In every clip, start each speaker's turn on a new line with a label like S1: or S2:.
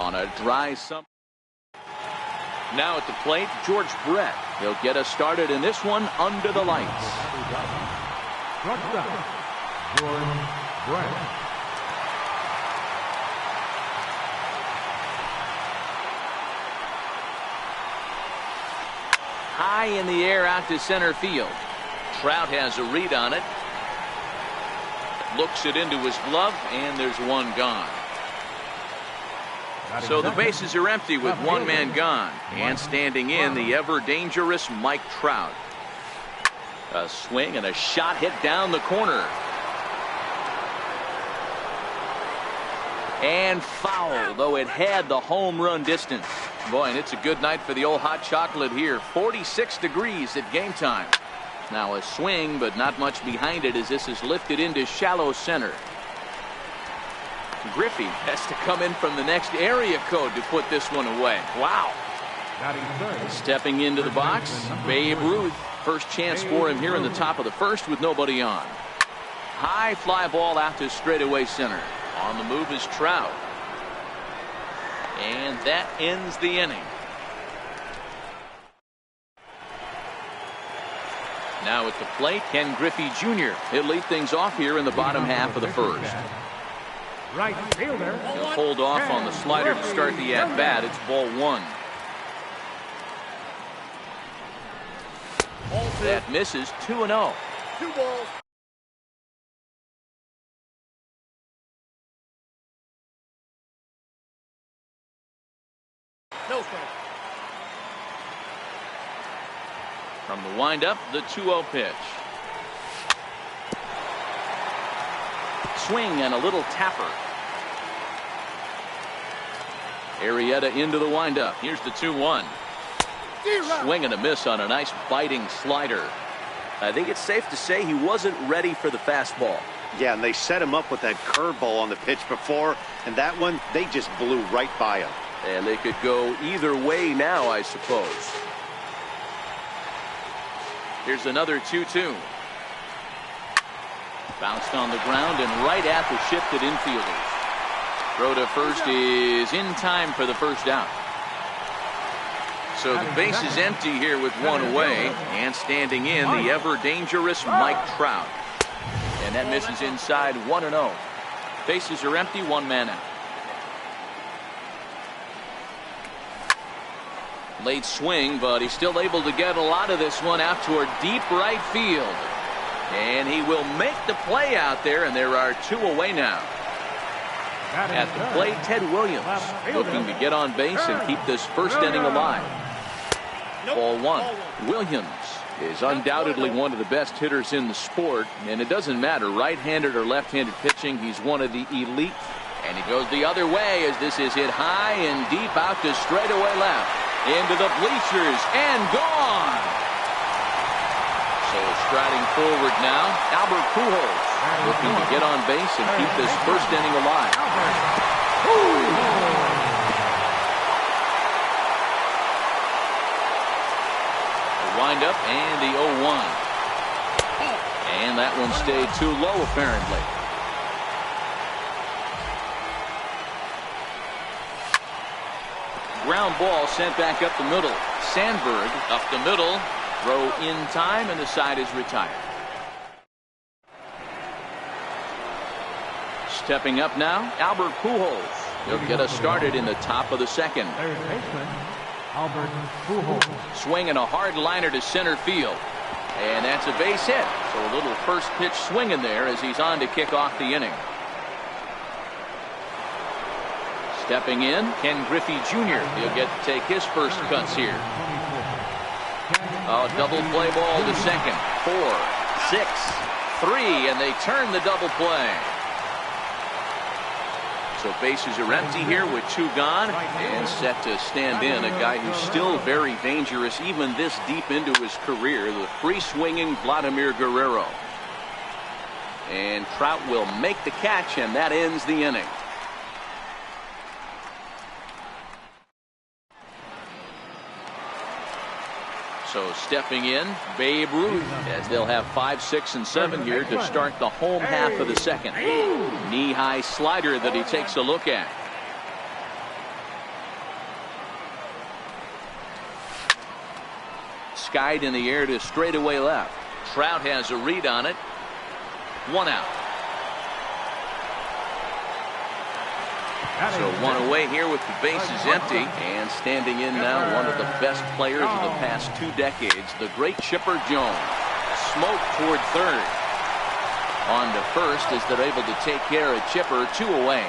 S1: on a dry summer. Now at the plate, George Brett. He'll get us started in this one under the lights.
S2: George Brett.
S1: High in the air out to center field. Trout has a read on it. Looks it into his glove, and there's one gone. So the bases are empty with one man gone. And standing in, the ever-dangerous Mike Trout. A swing and a shot hit down the corner. And foul, though it had the home run distance. Boy, and it's a good night for the old hot chocolate here. 46 degrees at game time. Now a swing, but not much behind it as this is lifted into shallow center. Griffey has to come in from the next area code to put this one away. Wow. Stepping into the box, Babe Ruth. First chance for him here in the top of the first with nobody on. High fly ball out to straightaway center. On the move is Trout. And that ends the inning. Now at the plate, Ken Griffey Jr. He'll lead things off here in the bottom half of the first.
S2: Right fielder.
S1: He'll hold off on the slider to start the at-bat. It's ball one. That misses. 2-0.
S3: 2 balls. No strike.
S1: From the windup, the 2-0 pitch. Swing and a little tapper. Arrieta into the windup. Here's the 2-1. Swing and a miss on a nice biting slider. I think it's safe to say he wasn't ready for the fastball.
S4: Yeah, and they set him up with that curveball on the pitch before, and that one, they just blew right by him.
S1: And they could go either way now, I suppose. Here's another 2-2. Bounced on the ground and right at the shifted infielders. Throw to first is in time for the first out. So the base is empty here with one away, and standing in, the ever-dangerous Mike Trout. And that misses inside. 1-0. Bases are empty, one man out. Late swing, but he's still able to get a lot of this one out toward deep right field. And he will make the play out there, and there are two away now. At the plate, Ted Williams looking to get on base and keep this first inning alive. Ball one. Williams is undoubtedly one of the best hitters in the sport, and it doesn't matter right-handed or left-handed pitching. He's one of the elite. And he goes the other way as this is hit high and deep out to straightaway left. Into the bleachers and gone. So striding forward now, Albert Pujols looking to get on base and keep this first inning alive. The windup and the 0-1. And that one stayed too low apparently. Ground ball sent back up the middle. Sandberg up the middle. Throw in time, and the side is retired. Stepping up now, Albert Pujols. He'll get us started in the top of the second.
S2: Third baseman, Albert Pujols.
S1: Swinging a hard liner to center field. And that's a base hit. So a little first pitch swing in there as he's on to kick off the inning. Stepping in, Ken Griffey Jr. He'll get to take his first cuts here. Oh, double play ball to second. 4, 6, 3, and they turn the double play. So bases are empty here with two gone, and set to stand in a guy who's still very dangerous even this deep into his career, the free-swinging Vladimir Guerrero. And Trout will make the catch, and that ends the inning. So stepping in, Babe Ruth, as they'll have 5, 6, and 7 here to start the home half of the second. Knee-high slider that he takes a look at. skied in the air to straightaway left. Trout has a read on it. 1 out. So 1 away here with the bases empty. And standing in now, one of the best players of the past 2 decades, the great Chipper Jones. Smoke toward third. On to first as they're able to take care of Chipper. 2 away.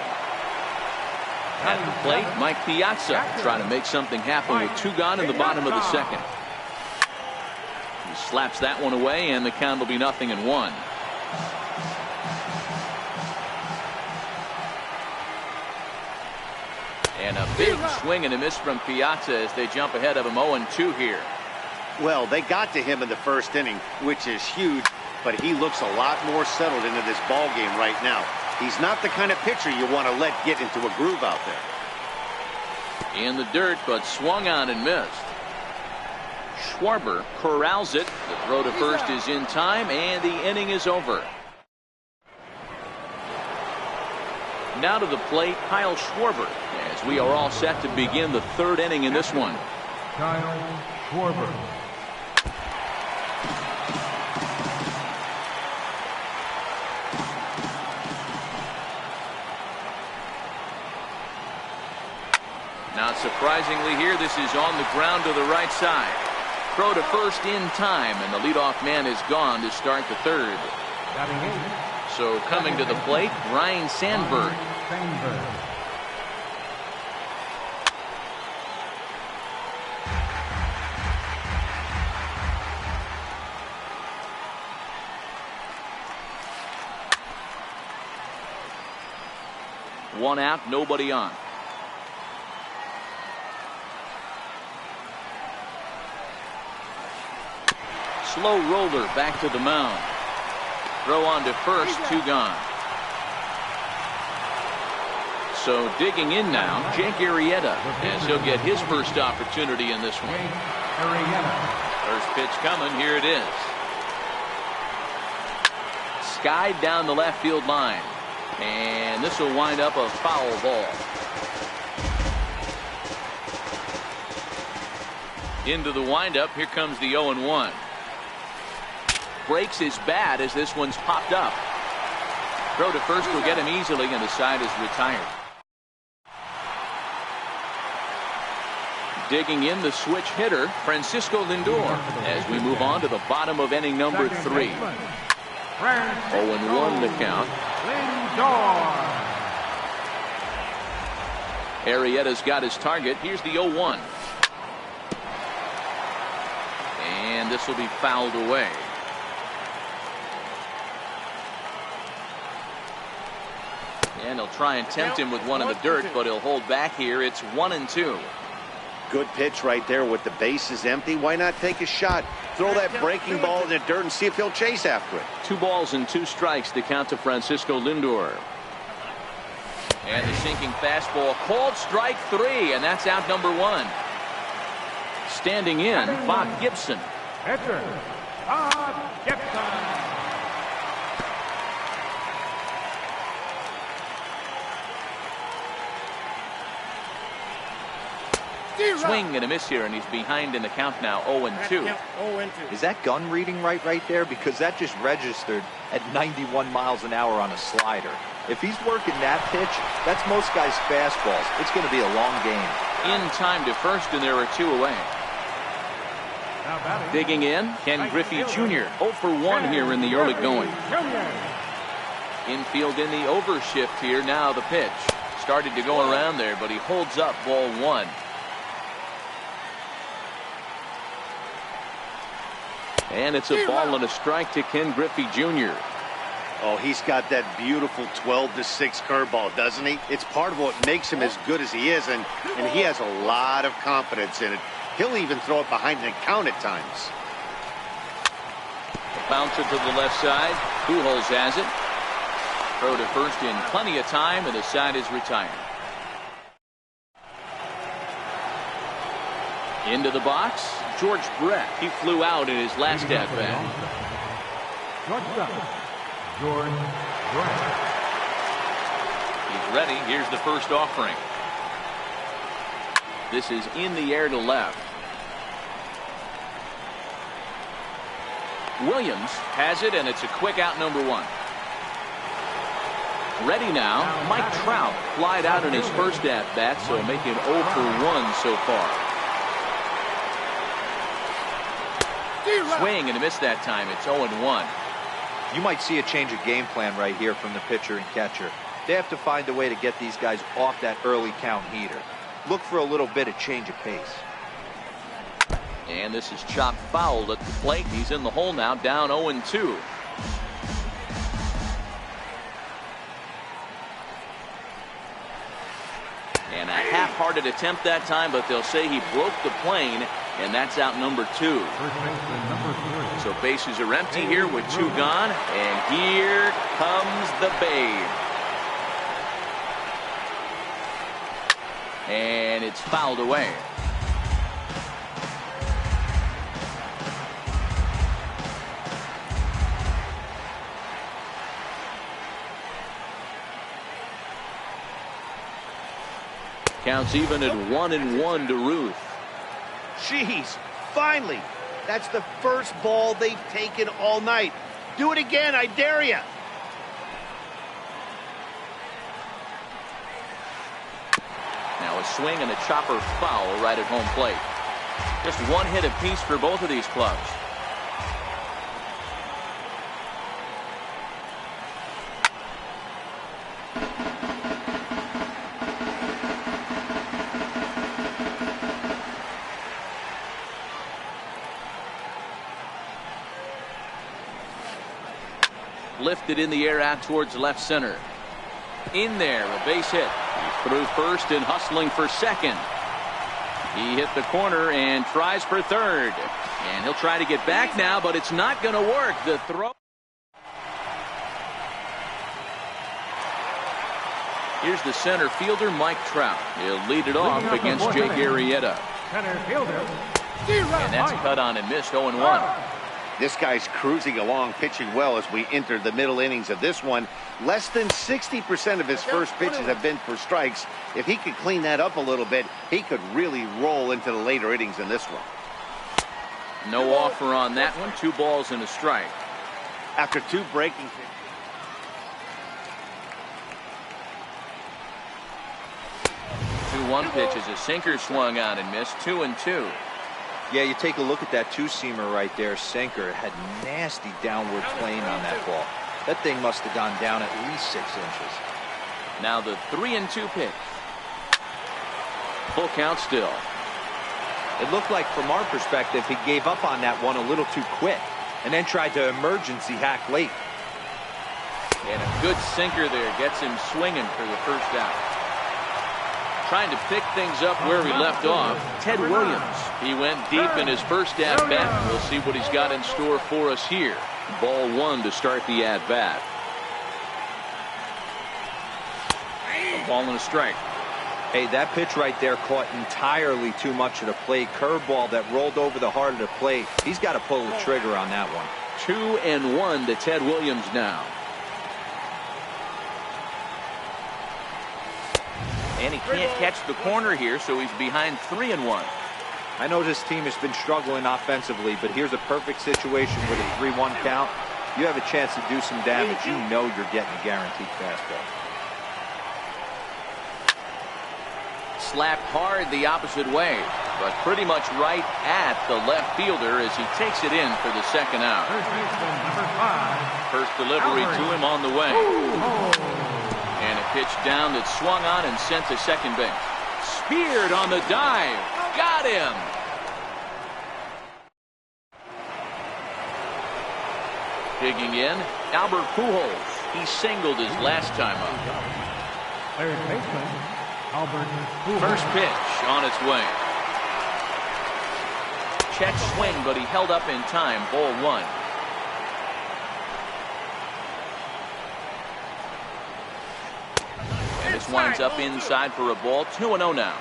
S1: At the plate, Mike Piazza trying to make something happen with 2 gone in the bottom of the second. He slaps that one away, and the count will be 0-1. And a big swing and a miss from Piazza as they jump ahead of him 0-2 here.
S4: Well, they got to him in the first inning, which is huge, but he looks a lot more settled into this ball game right now. He's not the kind of pitcher you want to let get into a groove out there.
S1: In the dirt, but swung on and missed. Schwarber corrals it. The throw to first is in time, and the inning is over. Now to the plate, Kyle Schwarber, as we are all set to begin the 3rd inning in this one.
S2: Kyle Schwarber.
S1: Not surprisingly here, this is on the ground to the right side. Throw to first in time, and the leadoff man is gone to start the 3rd. So coming to the plate, Ryne Sandberg. One out, nobody on. Slow roller back to the mound. Throw on to first, 2 gone. So digging in now, Jake Arrieta, as he'll get his first opportunity in this one. First pitch coming, here it is. Skied down the left field line. And this will wind up a foul ball. Into the windup, here comes the 0-1. Breaks his bat as this one's popped up. Throw to first will get him easily, and the side is retired. Digging in the switch hitter, Francisco Lindor, as we move on to the bottom of inning number 3. 0-1 the count. Arrieta's got his target. Here's the 0-1. And this will be fouled away. And he'll try and tempt him with one in the dirt, but he'll hold back here. It's 1-2.
S4: Good pitch right there with the bases empty. Why not take a shot? Throw that breaking ball in the dirt and see if he'll chase after it.
S1: 2 balls and 2 strikes to count to Francisco Lindor. And the sinking fastball called strike 3, and that's out number 1. Standing in, Bob Gibson.
S2: Pitcher, Bob Gibson.
S1: Swing and a miss here, and he's behind in the count now, 0-2.
S3: Is that gun reading right there? Because that just registered at 91 miles an hour on a slider. If he's working that pitch, that's most guys' fastballs. It's going to be a long game.
S1: In time to first, and there are 2 away. Digging in, Ken Griffey Jr. 0-for-1 here in the early going. Infield in the overshift here. Now the pitch. Started to go around there, but he holds up ball 1. And it's a ball and a strike to Ken Griffey Jr.
S4: Oh, he's got that beautiful 12-6 curveball, doesn't he? It's part of what makes him as good as he is, and he has a lot of confidence in it. He'll even throw it behind the count at times.
S1: Bouncer to the left side. Pujols has it. Throw to first in plenty of time, and the side is retired. Into the box, George Brett. He flew out in his last at-bat.
S2: George Brett.
S1: He's ready. Here's the first offering. This is in the air to left. Williams has it, and it's a quick out, number 1. Ready now, Mike Trout flied out in his first at-bat, so making 0 for 1 so far. Swing and a miss that time. It's 0-1.
S3: You might see a change of game plan right here from the pitcher and catcher. They have to find a way to get these guys off that early count heater. Look for a little bit of change of pace.
S1: And this is chopped foul at the plate. He's in the hole now, down 0-2. And a half-hearted attempt that time, but they'll say he broke the plane, and that's out number 2. So bases are empty here with 2 gone, and here comes the Babe. And it's fouled away. Counts even at 1-1 to Ruth.
S4: Jeez, finally. That's the first ball they've taken all night. Do it again, I dare you.
S1: Now a swing and a chopper foul right at home plate. Just 1 hit apiece for both of these clubs. Lifted in the air out towards left center. In there, a base hit. He's through first and hustling for second. He hit the corner and tries for third. And he'll try to get back now, but it's not going to work. The throw. Here's the center fielder, Mike Trout. He'll lead it off against Jake Arrieta.
S2: Center fielder,
S1: And that's cut on and missed, 0-1.
S4: This guy's cruising along, pitching well as we enter the middle innings of this one. Less than 60% of his first pitches have been for strikes. If he could clean that up a little bit, he could really roll into the later innings in this one.
S1: No offer on that one. 2 balls and a strike.
S4: After 2 breaking pitches.
S1: 2-1 pitch is a sinker swung on and missed. 2-2.
S3: Yeah, you take a look at that 2-seamer right there, sinker. It had nasty downward plane on that ball. That thing must have gone down at least 6 inches.
S1: Now the 3-2 pitch. Full count still.
S3: It looked like, from our perspective, he gave up on that one a little too quick and then tried to emergency hack late.
S1: And a good sinker there gets him swinging for the first out. Trying to pick things up where we left off, Ted Williams. He went deep in his first at-bat. We'll see what he's got in store for us here. Ball 1 to start the at-bat. A ball and a strike.
S3: Hey, that pitch right there caught entirely too much of the plate. Curveball that rolled over the heart of the plate. He's got to pull the trigger on that one.
S1: 2-1 to Ted Williams now. And he can't catch the corner here, so he's behind 3-1.
S3: I know this team has been struggling offensively, but here's a perfect situation with a 3-1 count. You have a chance to do some damage. You know you're getting a guaranteed fastball.
S1: Slapped hard the opposite way, but pretty much right at the left fielder as he takes it in for the second out.
S2: First baseman, number 5.
S1: First delivery to him on the way. And a pitch down that swung on and sent to second base. Speared on the dive. Got him. Digging in, Albert Pujols. He singled his last time up.
S2: Third baseman, Albert Pujols.
S1: First pitch on its way. Check swing, but he held up in time. Ball 1. And this winds up inside for a ball. 2-0 now.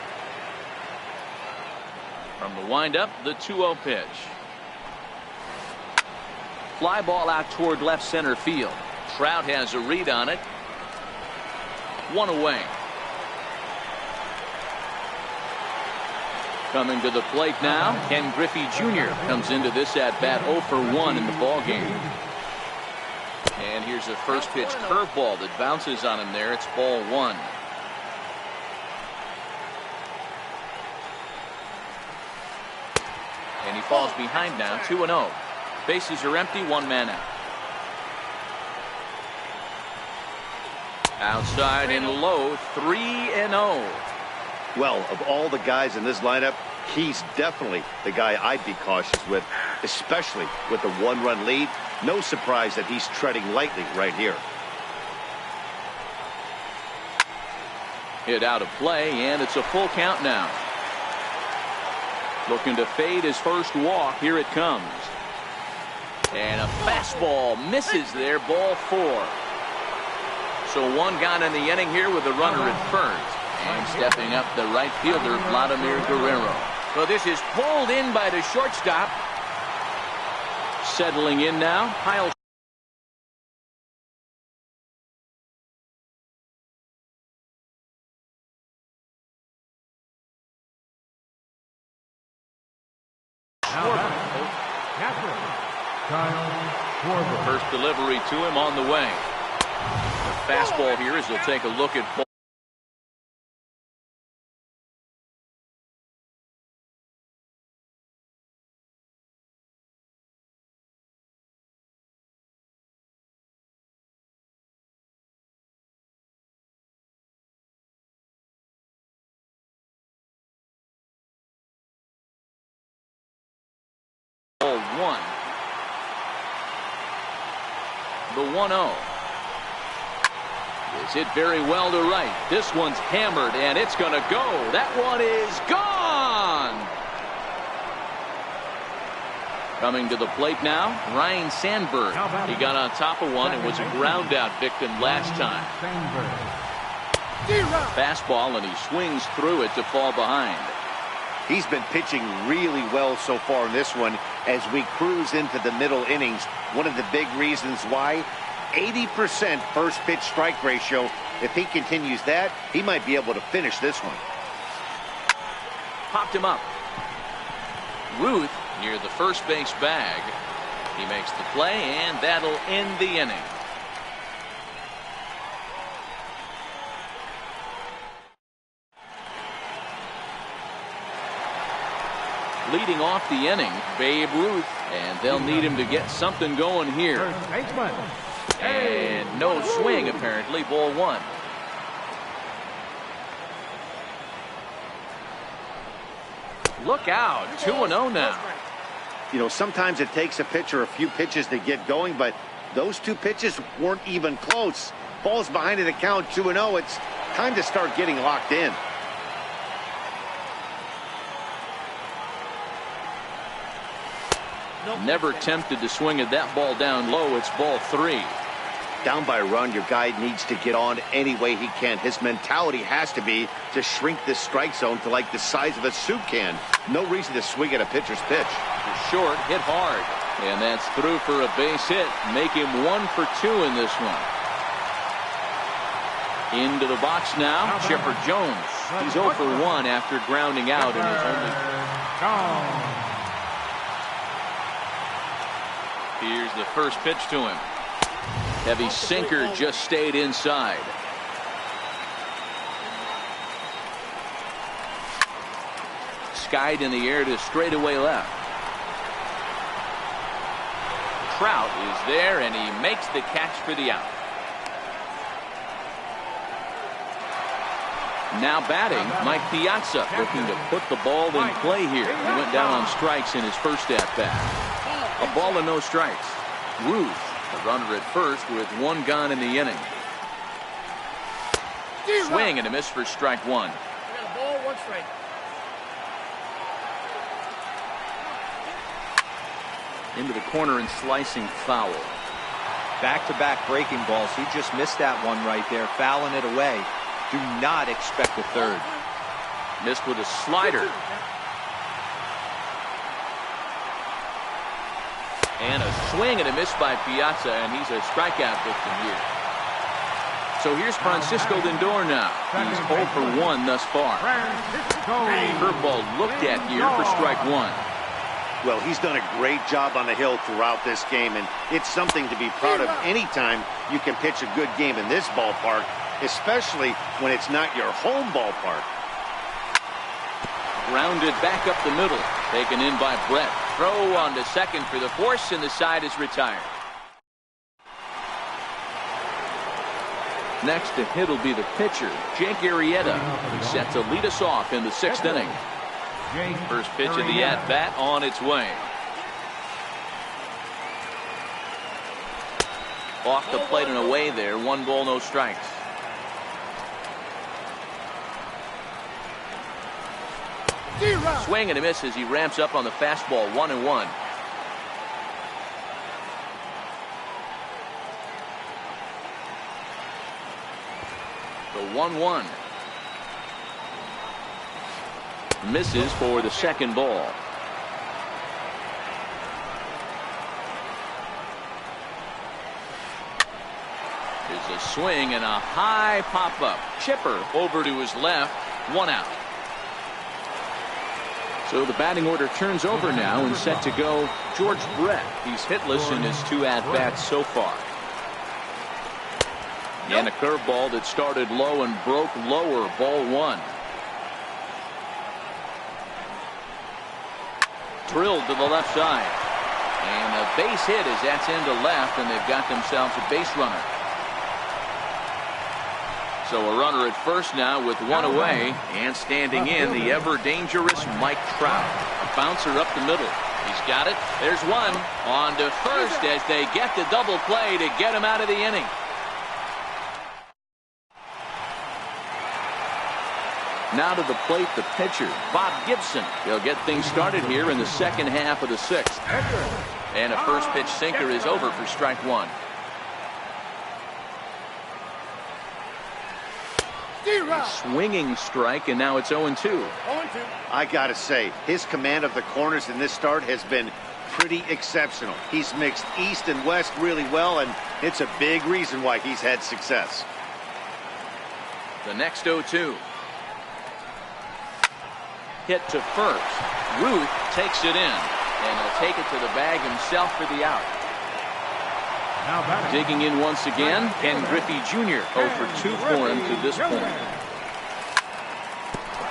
S1: From the windup, the 2-0 pitch. Fly ball out toward left center field. Trout has a read on it. 1 away. Coming to the plate now, Ken Griffey Jr. comes into this at-bat 0 for 1 in the ball game. And here's a first pitch curveball that bounces on him there. It's ball 1. And he falls behind now, 2-0. Bases are empty, 1 man out. Outside and low, 3-0.
S4: Well, of all the guys in this lineup, he's definitely the guy I'd be cautious with, especially with the 1-run lead. No surprise that he's treading lightly right here.
S1: Hit out of play, and it's a full count now. Looking to fade his first walk. Here it comes. And a fastball misses there, ball 4. So 1 gone in the inning here with a runner at first. And stepping up the right fielder, Vladimir Guerrero. So this is pulled in by the shortstop. Settling in now, Kyle. First delivery to him on the way. The fastball here as he'll take a look at ball. Ball 1. The 1-0 is hit very well to right. This one's hammered, and it's going to go. That one is gone. Coming to the plate now, Ryne Sandberg. He got on top of one and was a ground out victim last time. Fastball, and he swings through it to fall behind.
S4: He's been pitching really well so far in this one as we cruise into the middle innings. One of the big reasons why, 80% first pitch strike ratio. If he continues that, he might be able to finish this one.
S1: Popped him up. Ruth near the first base bag. He makes the play, and that'll end the inning. Leading off the inning, Babe Ruth, and they'll need him to get something going here. And no swing, apparently, ball 1. Look out, 2-0 now.
S4: You know, sometimes it takes a pitcher a few pitches to get going, but those 2 pitches weren't even close. Falls behind in the count, 2-0. It's time to start getting locked in.
S1: Never tempted to swing at that ball down low. It's ball 3.
S4: Down by a run, your guy needs to get on any way he can. His mentality has to be to shrink this strike zone to like the size of a soup can. No reason to swing at a pitcher's pitch.
S1: Short, hit hard. And that's through for a base hit. Make him 1 for 2 in this one. Into the box now, Chipper Jones. He's 0 for 1 after grounding out in his only. Here's the first pitch to him. Heavy sinker just stayed inside. Skied in the air to straightaway left. Trout is there, and he makes the catch for the out. Now batting, Mike Piazza, looking to put the ball in play here. He went down on strikes in his first at-bat. A ball and no strikes. Ruth, the runner at first with 1 gone in the inning. Swing and a miss for strike 1.
S5: We got a ball, 1 strike.
S1: Into the corner and slicing foul.
S3: Back-to-back breaking balls. He just missed that one right there, fouling it away. Do not expect a third.
S1: Missed with a slider. And a swing and a miss by Piazza, and he's a strikeout victim here. So here's Francisco Lindor now. He's 0 for 1 thus far. Curveball looked at here for strike one.
S4: Well, he's done a great job on the hill throughout this game, and it's something to be proud of anytime you can pitch a good game in this ballpark, especially when it's not your home ballpark.
S1: Grounded back up the middle. Taken in by Brett. Throw on to second for the force, and the side is retired. Next to hit will be the pitcher, Jake Arrieta. He's set to lead us off in the 6th inning. First pitch of the at-bat on its way. Off the plate and away there. 1 ball, no strikes. Swing and a miss as he ramps up on the fastball. 1-1. The 1-1. Misses for the second ball. There's a swing and a high pop-up. Chipper over to his left. 1 out. So the batting order turns over now and set to go George Brett. He's hitless in his 2 at-bats so far. And a curveball that started low and broke lower. Ball 1. Drilled to the left side. And a base hit as that's into left, and they've got themselves a base runner. So a runner at first now with 1 away, and standing in the ever-dangerous Mike Trout. A bouncer up the middle. He's got it. There's 1. On to first as they get the double play to get him out of the inning. Now to the plate, the pitcher, Bob Gibson. He'll get things started here in the second half of the 6th. And a first pitch sinker is over for strike 1. Swinging strike, and now it's 0-2.
S4: I gotta say, his command of the corners in this start has been pretty exceptional. He's mixed east and west really well, and it's a big reason why he's had success.
S1: The next 0-2. Hit to first. Ruth takes it in, and he'll take it to the bag himself for the out. Digging in once again, Ken Griffey Jr. 0 for 2 for him to this point.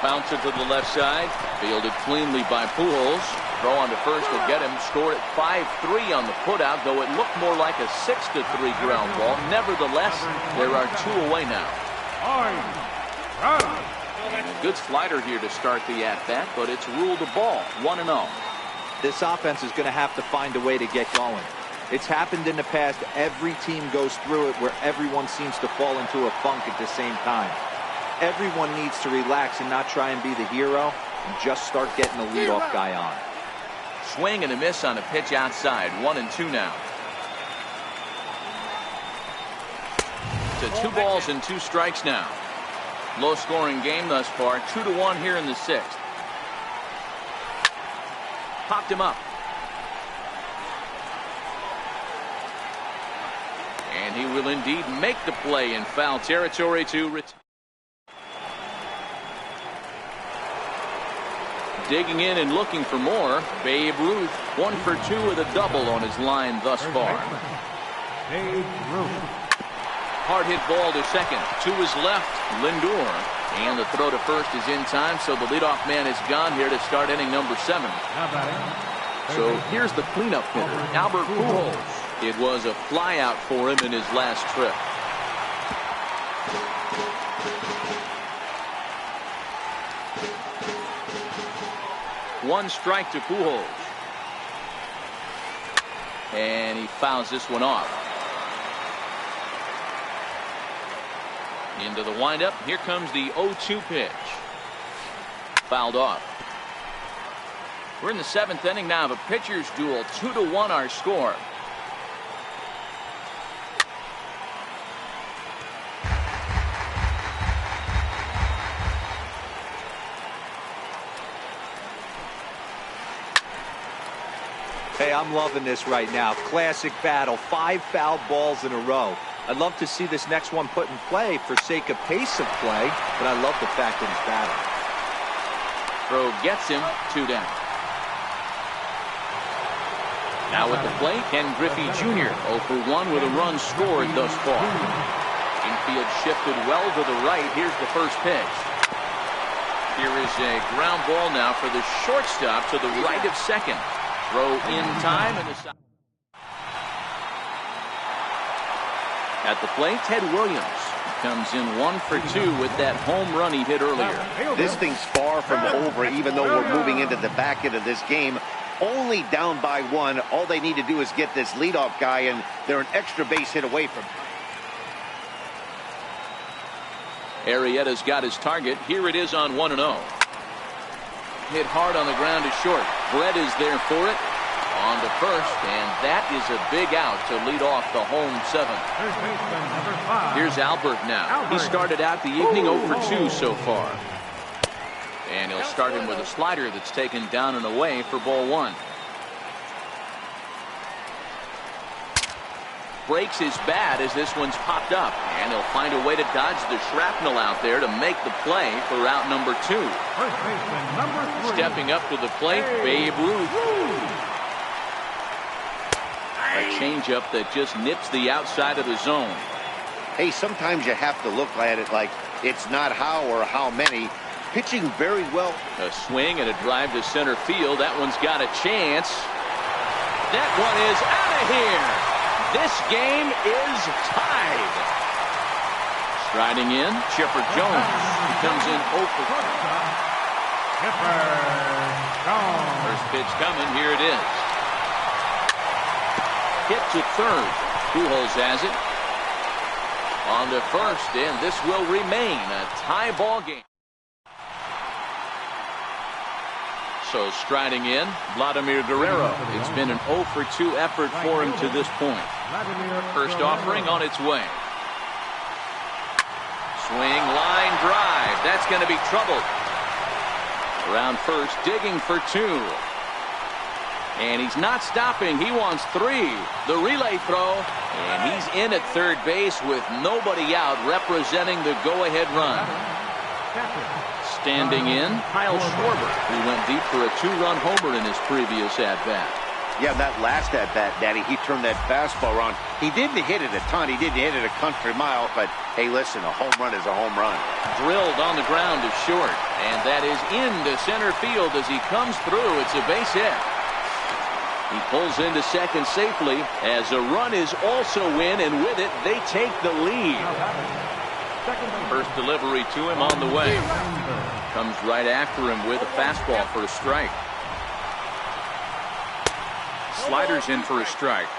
S1: Bouncer to the left side, fielded cleanly by Pujols. Throw on to first will get him. Scored at 5-3 on the putout, though it looked more like a 6-3 ground ball. Nevertheless, there are 2 away now. And a good slider here to start the at-bat, but it's ruled a ball. 1-0.
S3: This offense is going to have to find a way to get going. It's happened in the past. Every team goes through it where everyone seems to fall into a funk at the same time. Everyone needs to relax and not try and be the hero and just start getting the leadoff guy on.
S1: Swing and a miss on a pitch outside. 1-2 now. To 2 balls and 2 strikes now. Low scoring game thus far. 2-1 here in the 6th. Popped him up. And he will indeed make the play in foul territory to retire. Digging in and looking for more, Babe Ruth. 1 for 2 with a double on his line thus far.
S2: Babe Ruth.
S1: Hard hit ball to second. To his left, Lindor. And the throw to first is in time, so the leadoff man is gone here to start inning number 7. So here's the cleanup hitter, Albert Pujols. It was a flyout for him in his last trip. One strike to Pujols. And he fouls this one off. Into the windup. Here comes the 0-2 pitch. Fouled off. We're in the 7th inning now of a pitcher's duel. 2-1 our score.
S3: Hey, I'm loving this right now. Classic battle. 5 foul balls in a row. I'd love to see this next one put in play for sake of pace of play, but I love the fact that he's batting.
S1: Throw gets him 2 down. Now at the plate, Ken Griffey Jr. 0 for 1 with a run scored thus far. Infield shifted well to the right. Here's the first pitch. Here is a ground ball now for the shortstop to the right of second. Throw in time and the side. At the plate, Ted Williams comes in 1 for 2 with that home run he hit earlier.
S4: This thing's far from over, even though we're moving into the back end of this game. Only down by 1. All they need to do is get this leadoff guy, and they're an extra base hit away from him.
S1: Arrieta's got his target. Here it is on 1-0. Hit hard on the ground to short. Brett is there for it. On to first, and that is a big out to lead off the home 7th. Here's Albert now. He started out the evening 0 for 2 so far. And he'll start him with a slider that's taken down and away for ball 1. Breaks his bat as this one's popped up, and he'll find a way to dodge the shrapnel out there to make the play for out number 2. Stepping up to the plate, Babe Ruth. A changeup that just nips the outside of the zone.
S4: Hey, sometimes you have to look at it like it's not how or how many. Pitching very well.
S1: A swing and a drive to center field. That one's got a chance. That one is out of here. This game is tied. Striding in, Chipper Jones. He comes in 0 for 2.
S2: Chipper Jones.
S1: First pitch coming. Here it is. Hit to third. Pujols has it. On to first, and this will remain a tie ball game. So striding in, Vladimir Guerrero. It's been an 0 for 2 effort for him to this point. First offering on its way. Swing, line drive. That's going to be trouble. Around first, digging for 2. And he's not stopping. He wants 3. The relay throw. And he's in at third base with nobody out, representing the go-ahead run. Standing in, Kyle Schwarber, who went deep for a 2-run homer in his previous at-bat.
S4: Yeah, that last at-bat, Daddy, he turned that fastball around. He didn't hit it a ton. He didn't hit it a country mile. But, hey, listen, a home run is a home run.
S1: Drilled on the ground to short. And that is into center field as he comes through. It's a base hit. He pulls into second safely as a run is also in, and with it, they take the lead. First delivery to him on the way. Comes right after him with a fastball for a strike. Sliders in for a strike.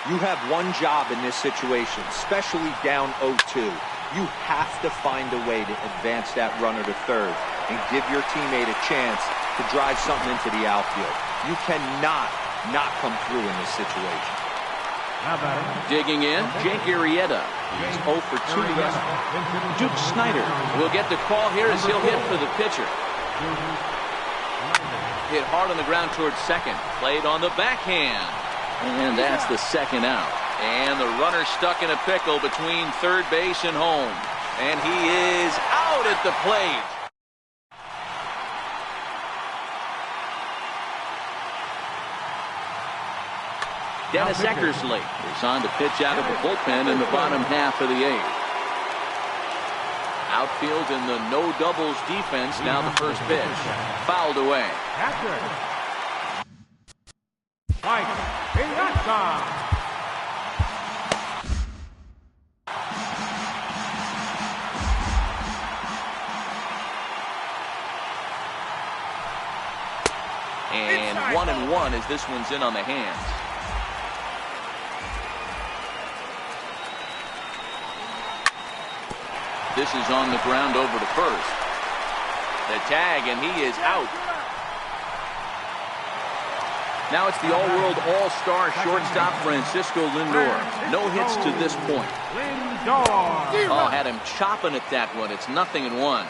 S3: You have one job in this situation, especially down 0-2. You have to find a way to advance that runner to third and give your teammate a chance to drive something into the outfield. You cannot not come through in this situation.
S1: Digging in, Jake Arrieta. He's 0 for 2 left. Duke Snider will get the call here as he'll hit for the pitcher. Hit hard on the ground towards second. Played on the backhand. And that's the second out. And the runner stuck in a pickle between third base and home. And he is out at the plate. Dennis Eckersley is on to pitch out of the bullpen in the bottom half of the 8th. Outfield in the no doubles defense. Now the first pitch. Fouled away. And 1-1 as this one's in on the hands. This is on the ground over to first. The tag, and he is out. Now it's the all-world all-star shortstop Francisco Lindor. No hits to this point. Oh, had him chopping at that one. It's 0-1.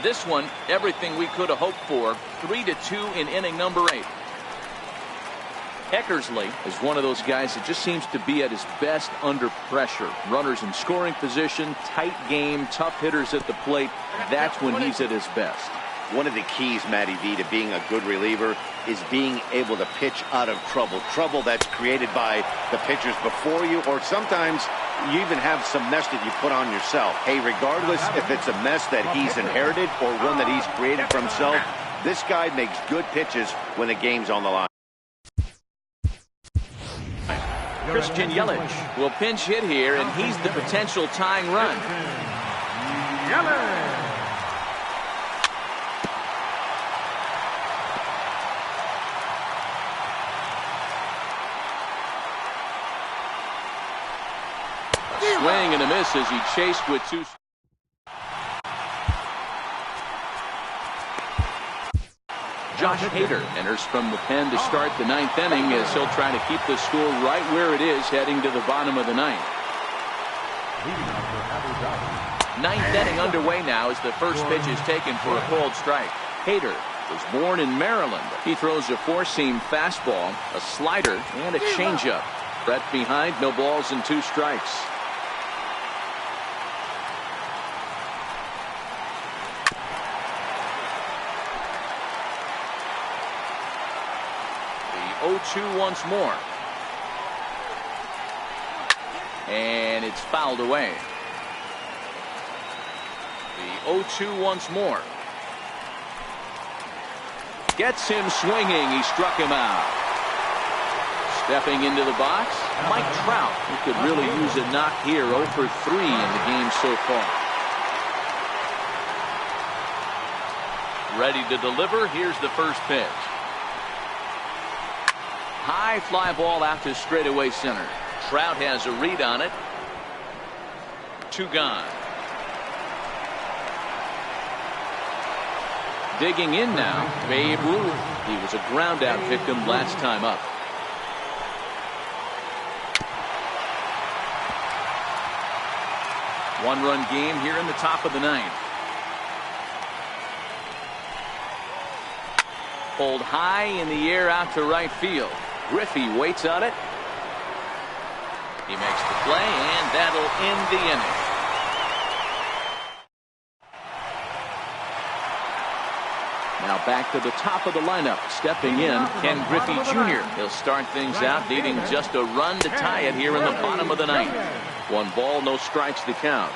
S1: This one, everything we could have hoped for. 3-2 in inning number 8. Eckersley is one of those guys that just seems to be at his best under pressure. Runners in scoring position, tight game, tough hitters at the plate. That's when he's at his best.
S4: One of the keys, Matty V, to being a good reliever is being able to pitch out of trouble. Trouble that's created by the pitchers before you, or sometimes you even have some mess that you put on yourself. Hey, regardless if it's a mess that he's inherited or one that he's created for himself, this guy makes good pitches when the game's on the line.
S1: Christian Yelich will pinch hit here, and he's the potential tying run.
S2: Yelich.
S1: Swing and a miss as he chased with two. Josh Hader enters from the pen to start the ninth inning as he'll try to keep the score right where it is heading to the bottom of the ninth. Ninth inning underway now as the first pitch is taken for a called strike. Hader was born in Maryland. He throws a four-seam fastball, a slider, and a changeup. Brett behind, no balls and 2 strikes. The 0-2 once more. And it's fouled away. The 0-2 once more. Gets him swinging. He struck him out. Stepping into the box, Mike Trout, who could really use a knock here. 0 for 3 in the game so far. Ready to deliver. Here's the first pitch. High fly ball out to straightaway center. Trout has a read on it. 2 gone. Digging in now, Babe Ruth. He was a ground out victim last time up. One-run game here in the top of the ninth. Pulled high in the air out to right field. Griffey waits on it. He makes the play, and that'll end the inning. Now back to the top of the lineup. Stepping in, Ken Griffey Jr. He'll start things out, needing just a run to tie it here in the bottom of the ninth. 1 ball, no strikes to count.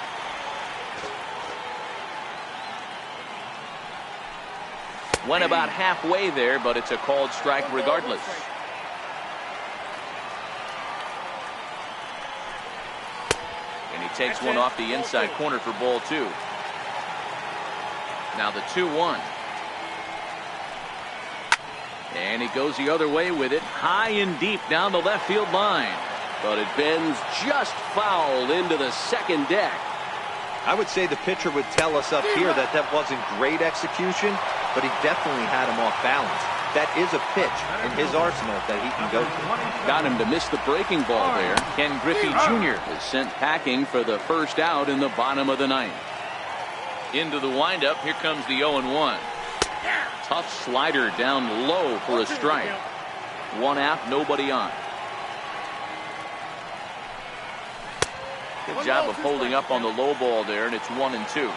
S1: Went about halfway there, but it's a called strike regardless. And he takes one off the inside corner for ball 2. Now the 2-1. And he goes the other way with it, high and deep down the left field line. But it bends just foul into the second deck.
S3: I would say the pitcher would tell us up here that that wasn't great execution, but he definitely had him off balance. That is a pitch in his arsenal that he can go to.
S1: Got him to miss the breaking ball there. Ken Griffey Jr. is sent packing for the first out in the bottom of the ninth. Into the windup, here comes the 0-1. Tough slider down low for a strike. 1 out, nobody on. Good job of holding up on the low ball there, and it's 1-2.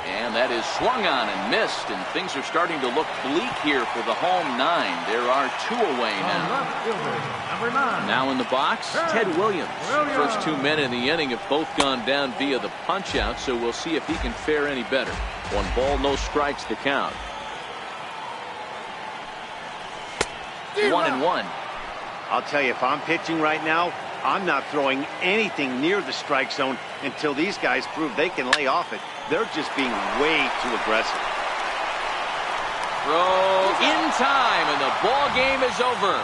S1: And that is swung on and missed, and things are starting to look bleak here for the home 9. There are 2 away now. Now in the box, Ted Williams. First 2 men in the inning have both gone down via the punch out, so we'll see if he can fare any better. 1 ball, no strikes to count. 1-1.
S4: I'll tell you, if I'm pitching right now, I'm not throwing anything near the strike zone until these guys prove they can lay off it. They're just being way too aggressive.
S1: Throw in time, and the ball game is over.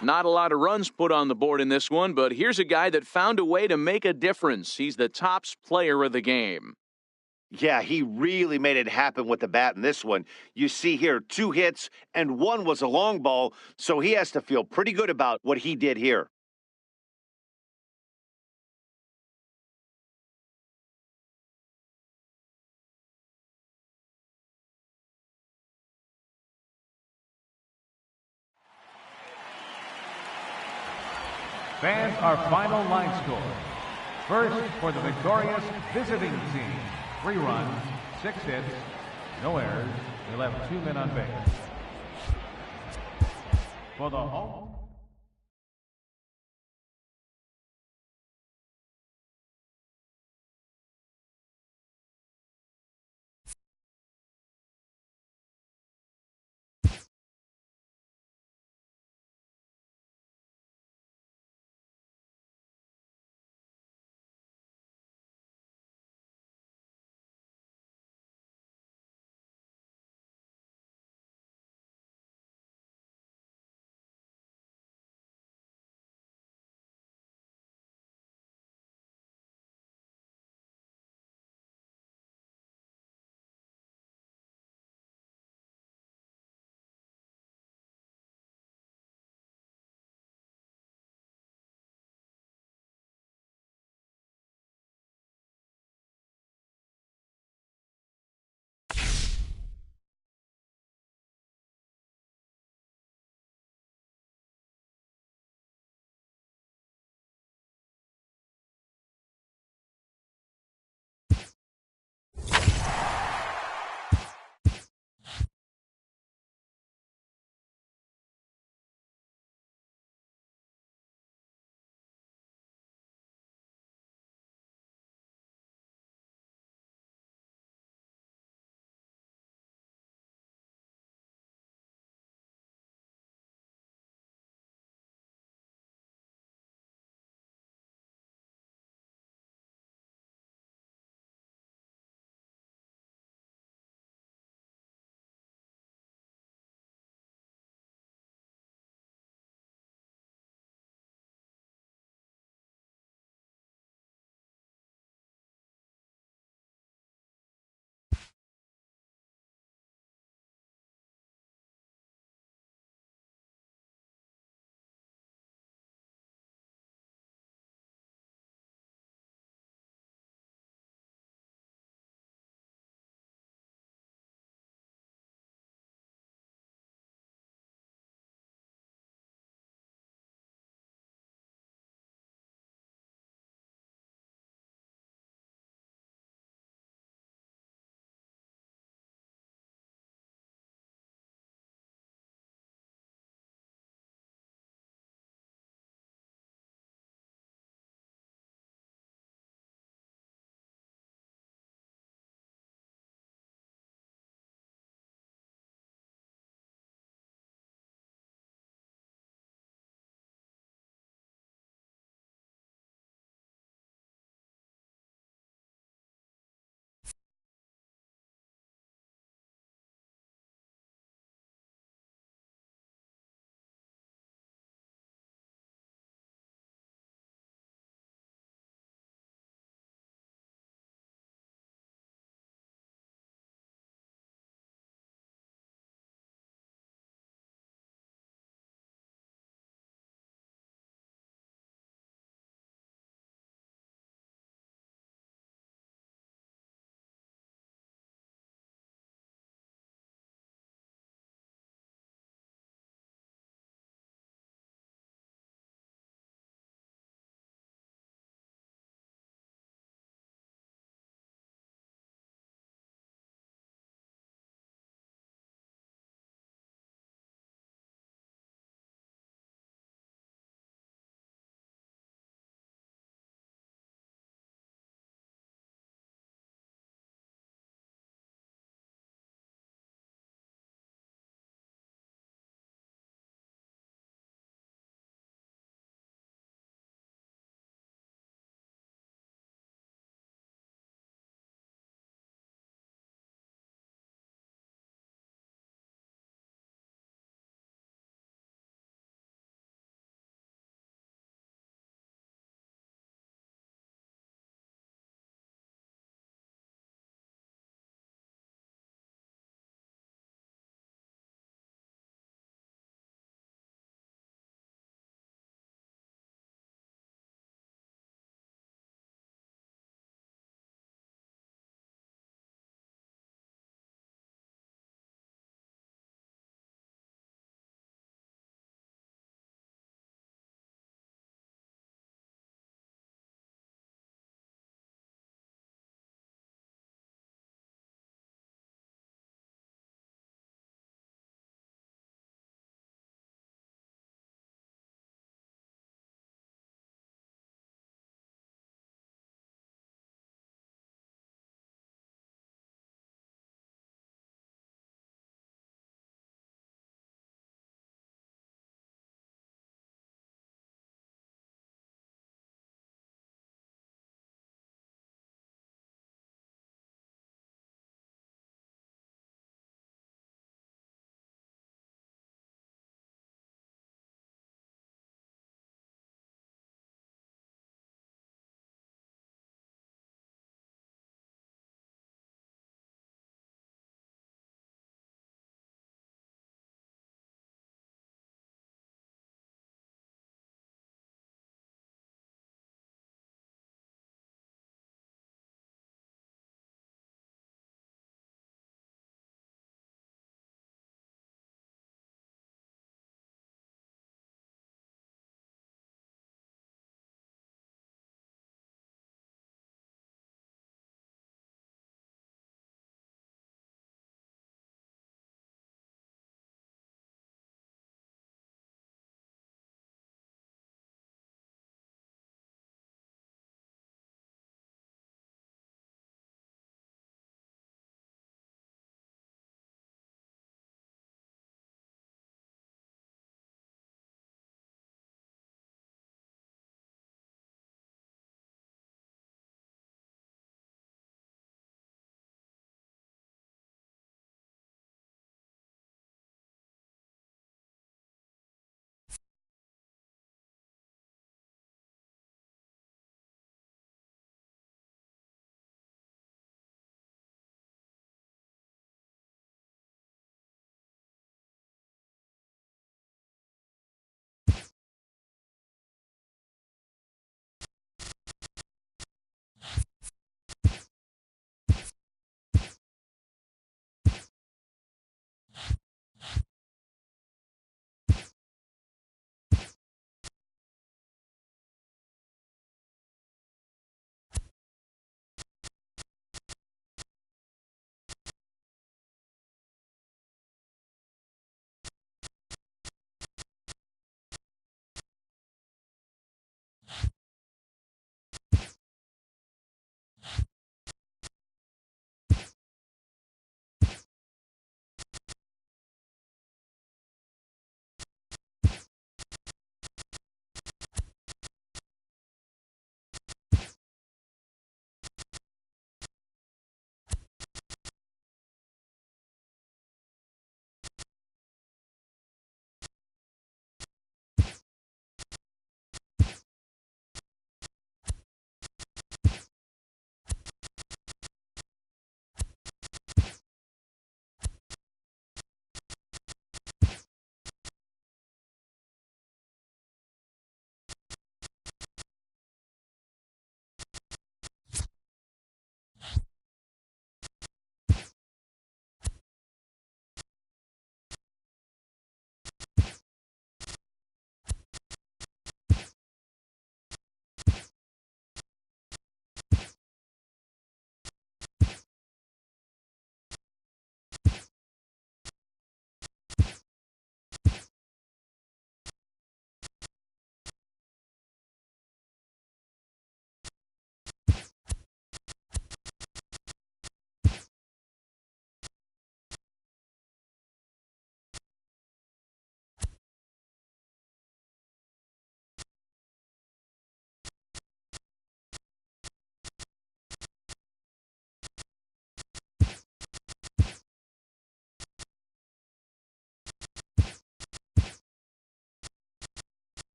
S1: Not a lot of runs put on the board in this one, but here's a guy that found a way to make a difference. He's the top player of the game.
S4: Yeah, he really made it happen with the bat in this one. You see here 2 hits, and 1 was a long ball, so he has to feel pretty good about what he did here.
S2: Fans, our final line score. First, for the victorious visiting team. 3 runs, 6 hits, no errors. They left 2 men on base. For the home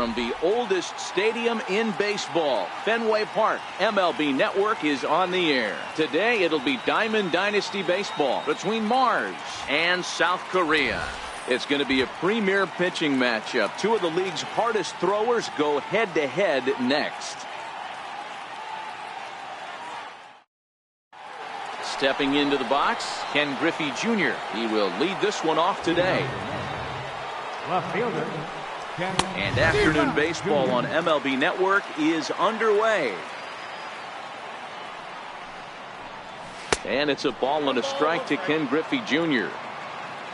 S1: from the oldest stadium in baseball, Fenway Park. MLB Network is on the air. Today it'll be Diamond Dynasty Baseball between Mars and South Korea. It's going to be a premier pitching matchup. Two of the league's hardest throwers go head-to-head next. Stepping into the box, Ken Griffey Jr. He will lead this one off today.
S2: Left fielder, Ken
S1: And afternoon baseball on MLB Network is underway. And it's a ball and a strike to Ken Griffey Jr.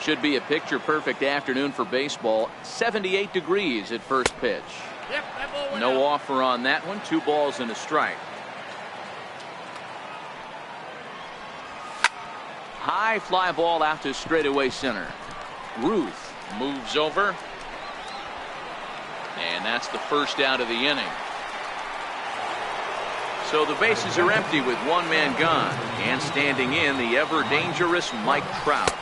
S1: Should be a picture-perfect afternoon for baseball. 78 degrees at first pitch.
S5: Yep, that ball went
S1: No
S5: out.
S1: offer on that one. 2 balls and a strike. High fly ball out to straightaway center. Ruth moves over. And that's the first out of the inning. So the bases are empty with 1 man gone. And standing in, the ever-dangerous Mike Trout.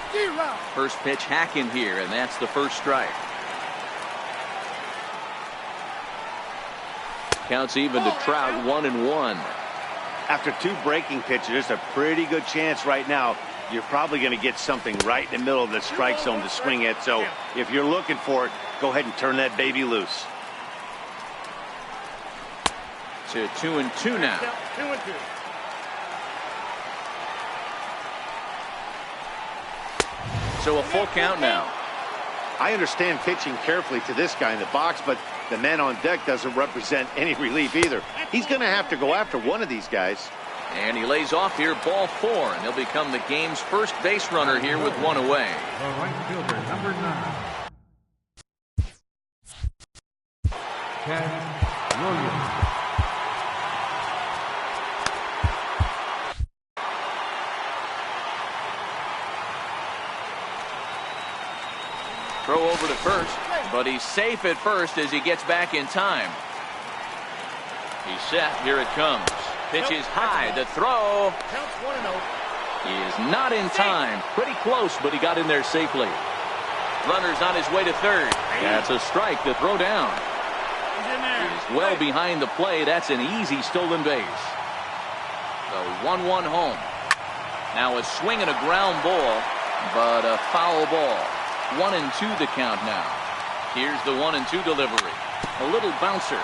S1: First pitch hack in here, and that's the first strike. Counts even to Trout, 1-1.
S4: After 2 breaking pitches, there's a pretty good chance right now you're probably going to get something right in the middle of the strike zone to swing at. So if you're looking for it, go ahead and turn that baby loose.
S1: To 2-2 now.
S5: 2-2.
S1: So a full count now.
S4: I understand pitching carefully to this guy in the box, but the man on deck doesn't represent any relief either. He's going to have to go after one of these guys.
S1: And he lays off here, ball 4, and he'll become the game's first base runner here with 1 away.
S2: The right fielder, number 9, Ted Williams.
S1: Throw over to first, but he's safe at first as he gets back in time. He's set. Here it comes. Pitch is high. The throw
S5: Counts 1-0.
S1: is not in time. Pretty close, but he got in there safely. Runner's on his way to third. That's a strike. The throw down.
S5: He's in there.
S1: He's well behind the play. That's an easy stolen base. The 1-1 home. Now a swing and a ground ball, but a foul ball. 1-2 the count now. Here's the 1-2 delivery. A little bouncer.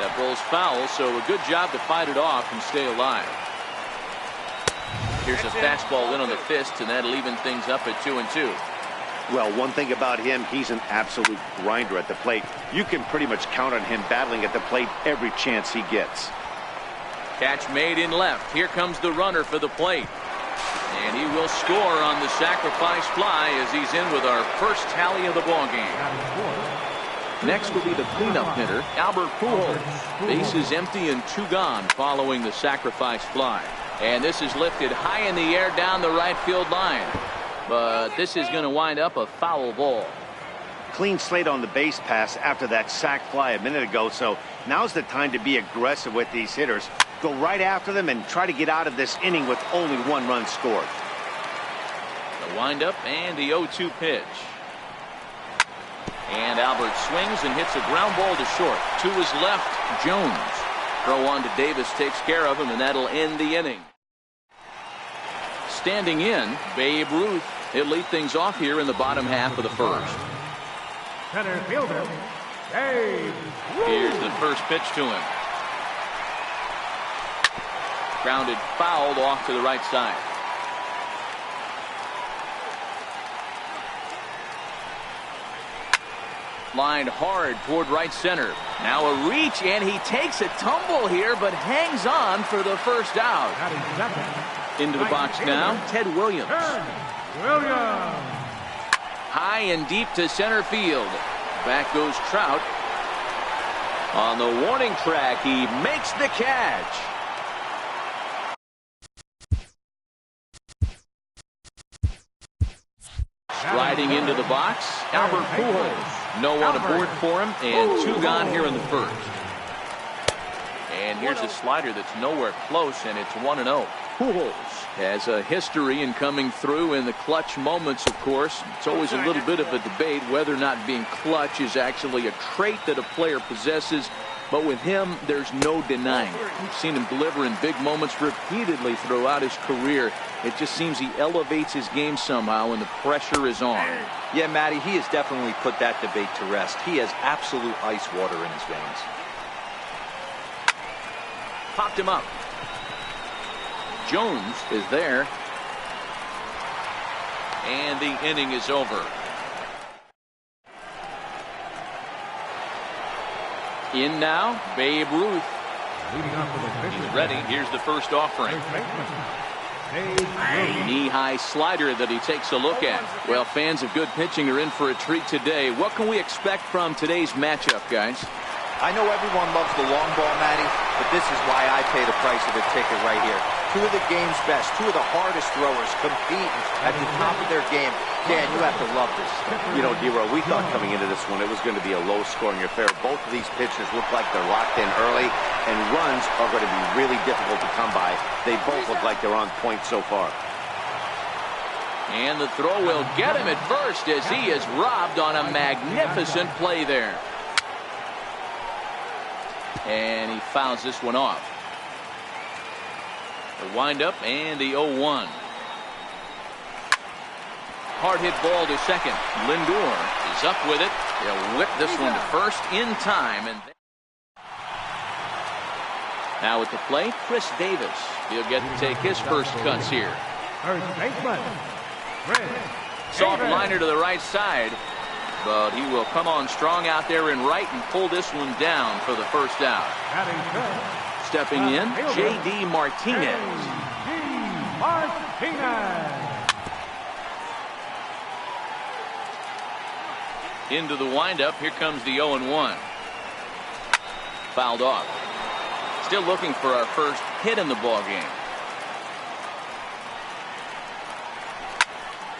S1: That ball's foul, so a good job to fight it off and stay alive. Here's a fastball in on the fist, and that'll even things up at 2-2.
S4: Well, one thing about him, he's an absolute grinder at the plate. You can pretty much count on him battling at the plate every chance he gets.
S1: Catch made in left. Here comes the runner for the plate. And he will score on the sacrifice fly as he's in with our first tally of the ball game. Next will be the cleanup hitter, Albert Pujols. Bases empty and 2 gone following the sacrifice fly. And this is lifted high in the air down the right field line. But this is going to wind up a foul ball.
S4: Clean slate on the base pass after that sac fly a minute ago, so now's the time to be aggressive with these hitters. Go right after them and try to get out of this inning with only 1 run scored.
S1: The windup and the 0-2 pitch. And Albert swings and hits a ground ball to short. To his left, Jones. Throw on to Davis takes care of him, and that'll end the inning. Standing in, Babe Ruth. He'll lead things off here in the bottom half of the first.
S2: Center fielder, Babe Ruth.
S1: Here's the first pitch to him. Grounded fouled off to the right side. Lined hard toward right center. Now a reach, and he takes a tumble here, but hangs on for the first out.
S2: Batting second,
S1: Into the box now, Ted Williams.
S2: Williams.
S1: High and deep to center field. Back goes Trout. On the warning track, he makes the catch. Striding into the box, Albert Pujols. No one aboard for him, and 2 gone here in the first. And here's a slider that's nowhere close, and it's 1-0. Pujols has a history in coming through in the clutch moments, of course. It's always a little bit of a debate whether or not being clutch is actually a trait that a player possesses. But with him, there's no denying it. We've seen him deliver in big moments repeatedly throughout his career. It just seems he elevates his game somehow when the pressure is on.
S3: Yeah, Matty, he has definitely put that debate to rest. He has absolute ice water in his veins.
S1: Popped him up. Jones is there. And the inning is over. In now, Babe Ruth. He's ready. Here's the first offering. Knee-high slider that he takes a look at. Well, fans of good pitching are in for a treat today. What can we expect from today's matchup, guys?
S3: I know everyone loves the long ball, Matty, but this is why I pay the price of a ticket right here. Two of the game's best, two of the hardest throwers competing at the top of their game. Dan, you have to love this.
S4: You know, D-Row, we thought coming into this one it was going to be a low-scoring affair. Both of these pitchers look like they're locked in early, and runs are going to be really difficult to come by. They both look like they're on point so far.
S1: And the throw will get him at first as he is robbed on a magnificent play there. And he fouls this one off. The windup and the 0-1. Hard hit ball to second. Lindor is up with it. He'll whip this one to first in time. And now at the plate, Chris Davis. He'll get to take his first cuts here.
S2: First baseman, Chris
S1: Soft
S2: Davis.
S1: liner to the right side. But he will come on strong out there in right and pull this one down for the first out.
S2: Batting fifth,
S1: Stepping in, J.D. Martinez.
S2: J.D. Martinez.
S1: Into the windup. Here comes the 0-1. Fouled off. Still looking for our first hit in the ball game.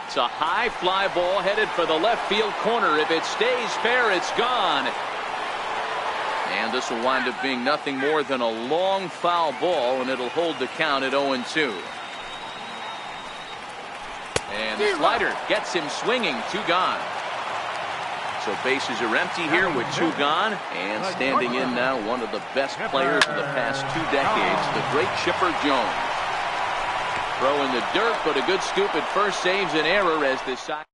S1: It's a high fly ball headed for the left field corner. If it stays fair, it's gone. And this will wind up being nothing more than a long foul ball, and it'll hold the count at 0-2. And the slider gets him swinging. 2 gone. So bases are empty here with 2 gone. And standing in now, one of the best players of the past 2 decades, the great Chipper Jones. Throw in the dirt, but a good scoop at first saves an error as this side.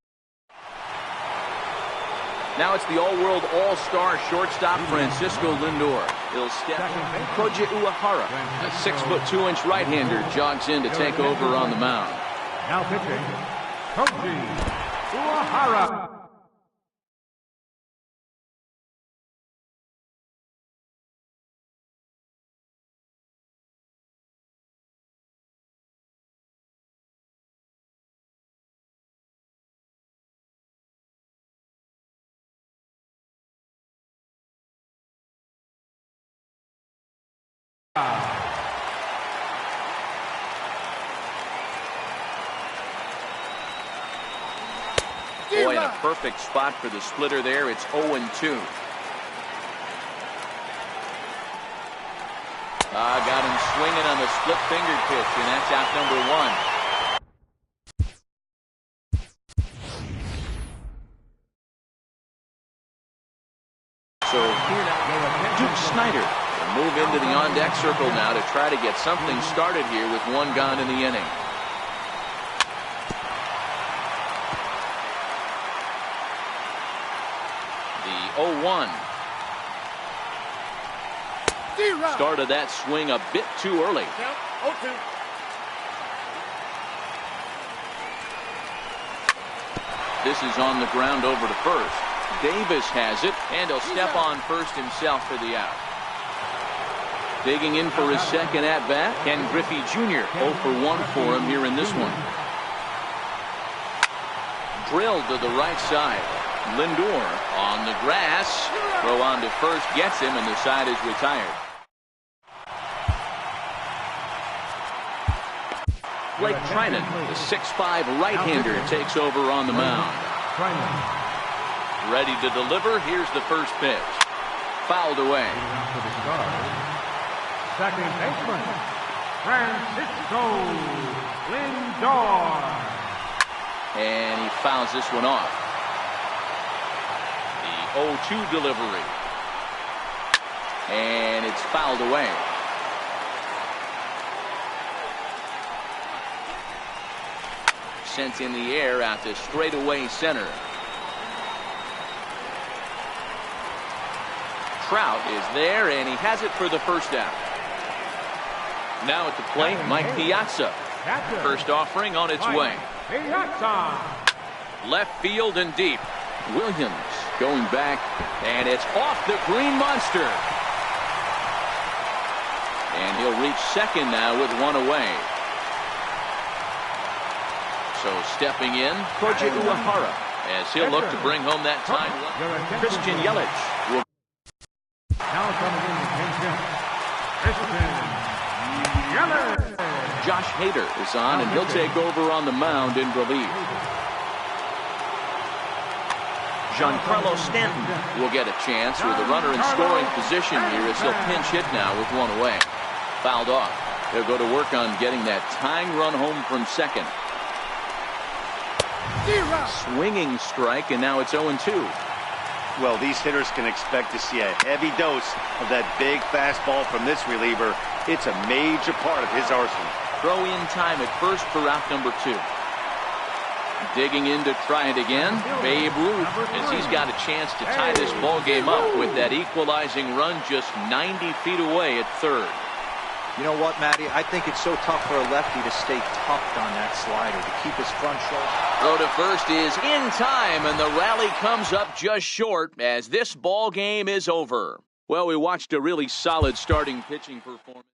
S1: Now it's the all-world all-star shortstop Francisco Lindor. He'll step in. Koji Uehara, a 6'2" right-hander, jogs in to take over on the mound.
S2: Now pitching, Koji Uehara.
S1: Boy, in a perfect spot for the splitter there. It's 0-2. Got him swinging on the split-fingered pitch, and that's out number 1. So here now, Duke Snider will move into the on-deck circle now to try to get something started here with 1 gone in the inning. The 0-1. Started that swing a bit too early.
S5: 0-2.
S1: This is on the ground over to first. Davis has it, and he'll step on first himself for the out. Digging in for his second at-bat, Ken Griffey Jr. 0 for 1 for him here in this one. Drilled to the right side. Lindor on the grass. Throw on to first, gets him, and the side is retired. Blake Trinan, the 6'5" right-hander, takes over on the mound. Ready to deliver. Here's the first pitch. Fouled away.
S2: Second baseman, Francisco Lindor.
S1: And he fouls this one off. The 0-2 delivery. And it's fouled away. Sent in the air out to straightaway center. Trout is there, and he has it for the first out. Now at the plate, Mike Piazza. First offering on its way. Left field and deep. Williams going back, and it's off the green monster. And he'll reach second now with one away. So stepping in, Koji Uehara, as he'll look to bring home that time. Christian Yelich will.
S2: Now coming in the pinch, Christian Yelich.
S1: Josh Hader is on, and he'll take over on the mound in relief. Giancarlo Stanton will get a chance with a runner in scoring position here as he'll pinch hit now with one away. Fouled off. They'll go to work on getting that tying run home from second. Swinging strike, and now it's 0-2.
S4: Well, these hitters can expect to see a heavy dose of that big fastball from this reliever. It's a major part of his arsenal.
S1: Throw in time at first for out number 2. Digging in to try it again, Babe Ruth, as he's got a chance to tie this ball game up with that equalizing run just 90 feet away at third.
S3: You know what, Matty? I think it's so tough for a lefty to stay tucked on that slider, to keep his front shoulder.
S1: Throw to first is in time, and the rally comes up just short as this ball game is over. Well, we watched a really solid starting pitching performance.